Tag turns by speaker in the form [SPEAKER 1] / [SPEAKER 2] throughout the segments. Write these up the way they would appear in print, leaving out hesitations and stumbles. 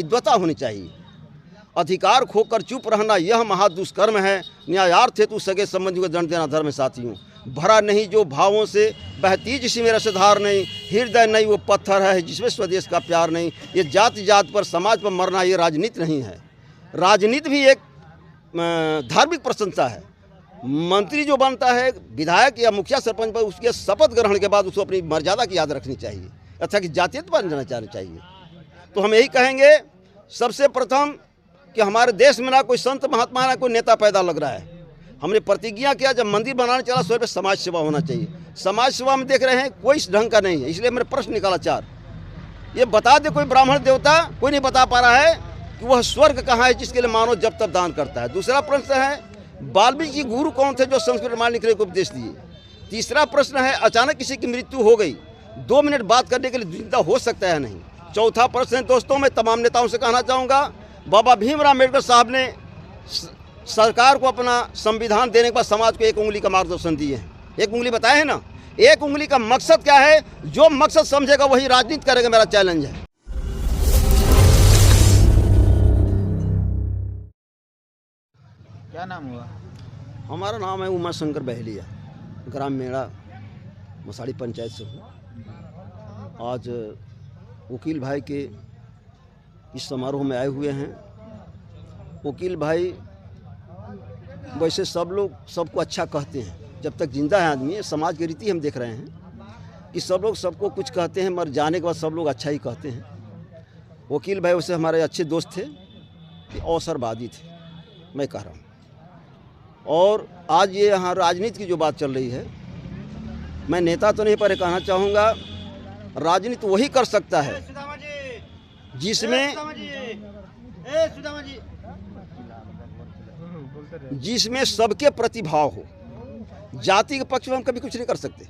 [SPEAKER 1] विद्वता होनी चाहिए। अधिकार खोकर चुप रहना यह महादुष्कर्म है। न्यायार्थ हेतु सगे संबंधियों को दंड देना धर्म है साथियों। भरा नहीं जो भावों से बहती जिसमें रसधार नहीं, हृदय नहीं वो पत्थर है जिसमें स्वदेश का प्यार नहीं। ये जाति जात पर समाज पर मरना ये राजनीति नहीं है। राजनीति भी एक धार्मिक प्रशंसा है। मंत्री जो बनता है, विधायक या मुखिया सरपंच पर, उसके शपथ ग्रहण के बाद उसको अपनी मर्यादा की याद रखनी चाहिए, अच्छा कि जातीयत पर जाना चाहिए। तो हम यही कहेंगे सबसे प्रथम कि हमारे देश में ना कोई संत महात्मा ना कोई नेता पैदा लग रहा है। हमने प्रतिज्ञा किया जब मंदिर बनाने चला सो पे समाज सेवा होना चाहिए। समाज सेवा में देख रहे हैं कोई इस ढंग का नहीं है, इसलिए मैंने प्रश्न निकाला 4। ये बता दे कोई ब्राह्मण देवता, कोई नहीं बता पा रहा है कि वह स्वर्ग कहाँ है जिसके लिए मानव जब तब दान करता है। दूसरा प्रश्न है वाल्मीकि गुरु कौन थे जो संस्कृत रामायण लिखने को उपदेश दिए। तीसरा प्रश्न है अचानक किसी की मृत्यु हो गई, 2 मिनट बात करने के लिए जिंदा हो सकता है नहीं। चौथा प्रश्न है दोस्तों, मैं तमाम नेताओं से कहना चाहूँगा, बाबा भीमराव अम्बेडकर साहब ने सरकार को अपना संविधान देने के बाद समाज को 1 उंगली का मार्गदर्शन दिए हैं। 1 उंगली बताए हैं ना, 1 उंगली का मकसद क्या है, जो मकसद समझेगा वही राजनीति करेगा, मेरा चैलेंज है।
[SPEAKER 2] क्या नाम हुआ?
[SPEAKER 1] हमारा नाम है उमा शंकर बहलिया, ग्राम मेड़ा, मसाड़ी पंचायत से हूँ। आज वकील भाई के इस समारोह में आए हुए हैं। वकील भाई वैसे सब लोग सबको अच्छा कहते हैं, जब तक जिंदा है आदमी, समाज की रीति हम देख रहे हैं कि सब लोग सबको कुछ कहते हैं, मर जाने के बाद सब लोग अच्छा ही कहते हैं। वकील भाई वैसे हमारे अच्छे दोस्त थे, अवसरवादी थे, मैं कह रहा हूँ। और आज ये यहाँ राजनीति की जो बात चल रही है, मैं नेता तो नहीं पर कहना चाहूँगा, राजनीति वही कर सकता है जिसमें सबके प्रतिभाव हो। जाति के पक्ष में हम कभी कुछ नहीं कर सकते।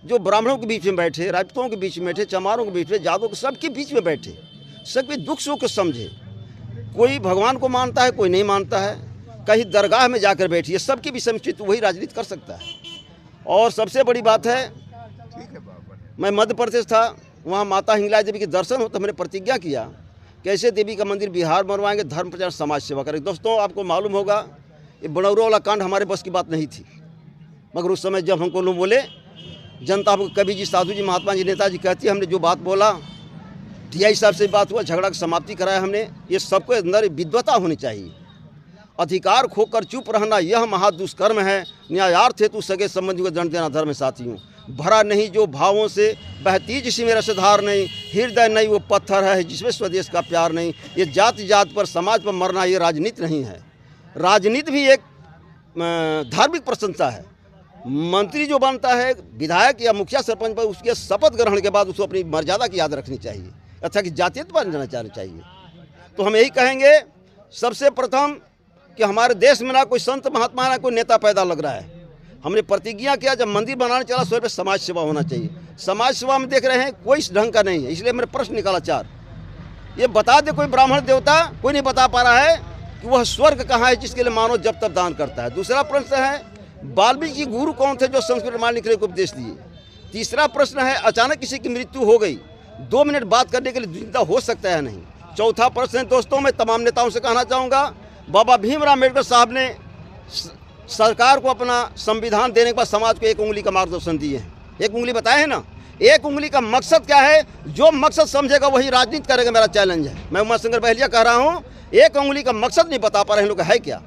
[SPEAKER 1] जो ब्राह्मणों के बीच में बैठे, राजपूतों के बीच में बैठे, चमारों के बीच में, जादों के, सबके बीच में बैठे, सबके दुख सुख को समझे। कोई भगवान को मानता है, कोई नहीं मानता है, कहीं दरगाह में जाकर बैठिए, सबके विषय में चित्त वही राजनीति कर सकता है। और सबसे बड़ी बात है, मैं मध्य प्रदेश था, वहाँ माता हिंगला देवी के दर्शन हो तो मैंने प्रतिज्ञा किया कि ऐसे देवी का मंदिर बिहार बनवाएंगे, धर्म प्रचार समाज सेवा करेंगे। दोस्तों आपको मालूम होगा ये बनौरा वाला कांड हमारे बस की बात नहीं थी, मगर उस समय जब हमको लोग बोले, जनता हमको कवि जी, साधु जी, महात्मा जी, नेताजी कहती है, हमने जो बात बोला, टीआई साहब से बात हुआ, झगड़ा की समाप्ति कराया हमने। ये सबके अंदर विद्वता होनी चाहिए। अधिकार खोकर चुप रहना यह महादुष्कर्म है। न्यायार्थ हेतु सगे संबंधियों को दंड देना धर्म है साथियों। भरा नहीं जो भावों से बहती जिसमें रसधार नहीं, हृदय नहीं वो पत्थर है जिसमें स्वदेश का प्यार नहीं। ये जाति जात पर समाज पर मरना ये राजनीति नहीं है। राजनीति भी एक धार्मिक प्रशंसा है। मंत्री जो बनता है, विधायक या मुखिया सरपंच पर, उसके शपथ ग्रहण के बाद उसको अपनी मर्यादा की याद रखनी चाहिए, अच्छा कि जातीयत पर जाना चाहिए। तो हम यही कहेंगे सबसे प्रथम कि हमारे देश में ना कोई संत महात्मा ना कोई नेता पैदा लग रहा है। हमने प्रतिज्ञा किया जब मंदिर बनाने चला सो पे समाज सेवा होना चाहिए। समाज सेवा में देख रहे हैं कोई इस ढंग का नहीं है, इसलिए मैंने प्रश्न निकाला 4। ये बता दे कोई ब्राह्मण देवता, कोई नहीं बता पा रहा है कि वह स्वर्ग कहाँ है जिसके लिए मानव जब तब दान करता है। दूसरा प्रश्न है वाल्मीकि गुरु कौन थे जो संस्कृत रामायण लिखने को उपदेश दिए। तीसरा प्रश्न है अचानक किसी की मृत्यु हो गई, 2 मिनट बात करने के लिए जिंदा हो सकता है नहीं। चौथा प्रश्न है दोस्तों, मैं तमाम नेताओं से कहना चाहूँगा, बाबा भीमराव अम्बेडकर साहब ने सरकार को अपना संविधान देने के बाद समाज को 1 उंगली का मार्गदर्शन दिए हैं। 1 उंगली बताए हैं ना, 1 उंगली का मकसद क्या है, जो मकसद समझेगा वही राजनीति करेगा, मेरा चैलेंज है। मैं उमा शंकर बहलिया कह रहा हूँ, 1 उंगली का मकसद नहीं बता पा रहे हैं लोग, है क्या।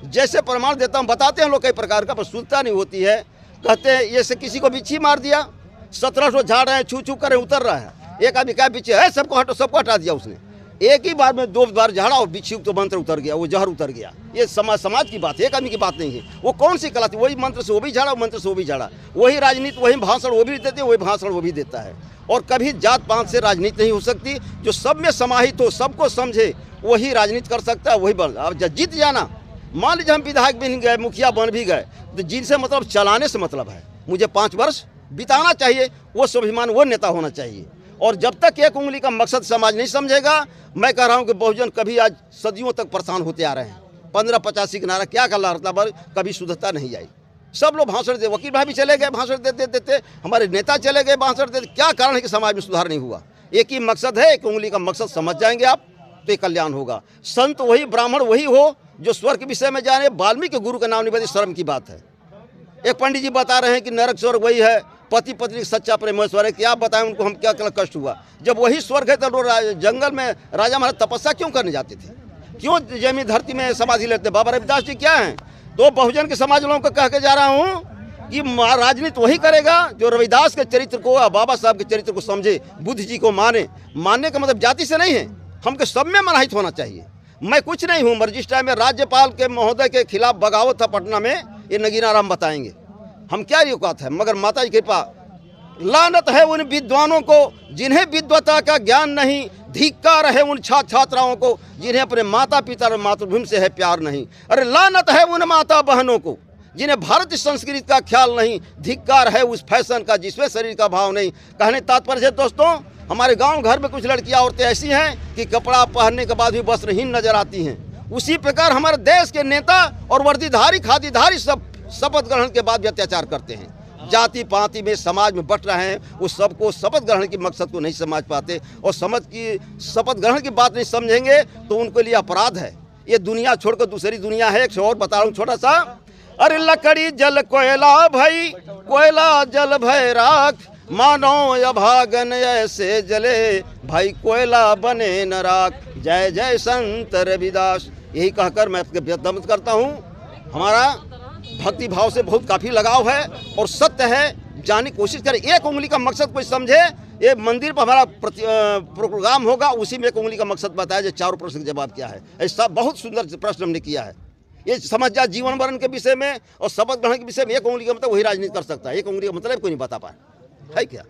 [SPEAKER 1] जैसे प्रमाण देता हूँ, बताते हैं लोग कई प्रकार का, पर सुनता नहीं होती है। कहते हैं जैसे किसी को बिच्छी मार दिया, 1700 झाड़ रहे हैं, छू छू कर उतर रहा है, एक आदमी क्या बिच्छी है, सबको हटा दिया उसने। एक ही बार में 2 बार झाड़ा और बिच्छू तो मंत्र उतर गया, वो जहर उतर गया। ये समाज की बात है, एक आदमी की बात नहीं है। वो कौन सी कला थी, वही मंत्र से वो भी झाड़ा, मंत्र से वो भी झाड़ा, वही राजनीति, वही भाषण वो भी देते, वही भाषण वो भी देता है। और कभी जात पात से राजनीति नहीं हो सकती। जो सब में समाहित हो, सबको समझे, वही राजनीति कर सकता है, वही बन। अब जीत जाना, मान लीजिए हम विधायक बन गए, मुखिया बन भी गए, तो जिनसे मतलब चलाने से मतलब है, मुझे 5 वर्ष बिताना चाहिए, वो स्वाभिमान, वो नेता होना चाहिए। और जब तक 1 उंगली का मकसद समाज नहीं समझेगा, मैं कह रहा हूं कि बहुजन कभी आज सदियों तक परेशान होते आ रहे हैं। 1585 का नारा क्या कर रहा था, कभी शुद्धता नहीं आई। सब लोग भाषण दे, वकील भाई भी चले गए भाषण देते देते, हमारे नेता चले गए भाषण देते। क्या कारण है कि समाज में सुधार नहीं हुआ। एक ही मकसद है, 1 उंगली का मकसद समझ जाएंगे आप, तो ये कल्याण होगा। संत वही, ब्राह्मण वही हो जो स्वर्ग के विषय में जाने। वाल्मीकि गुरु का नाम नहीं बता, शर्म की बात है। एक पंडित जी बता रहे हैं कि नरक स्वर्ग वही है, पति पत्नी का सच्चा प्रेमेश्वर है। क्या बताएं उनको, हम क्या कष्ट हुआ। जब वही स्वर्ग है तो जंगल में राजा महाराज तपस्या क्यों करने जाते थे, क्यों जमीन धरती में समाधि लेते। बाबा रविदास जी क्या हैं, तो बहुजन के समाज वालों को कह के जा रहा हूँ कि राजनीति वही करेगा जो रविदास के चरित्र को, बाबा साहब के चरित्र को समझे, बुद्ध जी को माने। मानने का मतलब जाति से नहीं है, हमको सब में मनाहित होना चाहिए। मैं कुछ नहीं हूँ, जिस टाइम में राज्यपाल के महोदय के खिलाफ बगावत था पटना में, ये नगीना राम बताएंगे हम क्या औकात है। मगर माता की कृपा, लानत है उन विद्वानों को जिन्हें विद्वता का ज्ञान नहीं, धिक्कार है उन छात्राओं को जिन्हें अपने माता पिता और मातृभूमि से है प्यार नहीं। अरे लानत है उन माता बहनों को जिन्हें भारतीय संस्कृति का ख्याल नहीं, धिक्कार है उस फैशन का जिसमें शरीर का भाव नहीं। कहने तात्पर्य है दोस्तों, हमारे गांव घर में कुछ लड़कियां औरतें ऐसी हैं कि कपड़ा पहनने के बाद भी वस्त्रहीन नजर आती हैं। उसी प्रकार हमारे देश के नेता और वर्दीधारी खादीधारी सब शपथ ग्रहण के बाद भी अत्याचार करते हैं। जाति पाति में समाज में बट रहे हैं, उस सबको शपथ ग्रहण के मकसद को नहीं समझ पाते, और शपथ ग्रहण की बात नहीं समझेंगे तो उनके लिए अपराध है। ये दुनिया छोड़कर दूसरी दुनिया है। एक और बता रहा हूँ छोटा सा। अरे लकड़ी जल कोयला भई, कोयला जल भय राख, मानो अभागन ऐसे जले, भाई कोयला बने न राख। जय जय संत रविदास। यही कहकर मैं आपके व्यक्त करता हूँ। हमारा भक्ति भाव से बहुत काफ़ी लगाव है और सत्य है, जानने की कोशिश करें। एक उंगली का मकसद कोई समझे। ये मंदिर पर हमारा प्रोग्राम होगा, उसी में एक उंगली का मकसद बताया जाए। चारों प्रश्न का जवाब क्या है, ऐसा बहुत सुंदर प्रश्न हमने किया है। ये समझ जाए जीवन मरण के विषय में और शपथ ग्रहण के विषय में एक उंगली का मतलब वही राजनीति कर सकता है। एक उंगली का मतलब कोई नहीं बता पाए है क्या।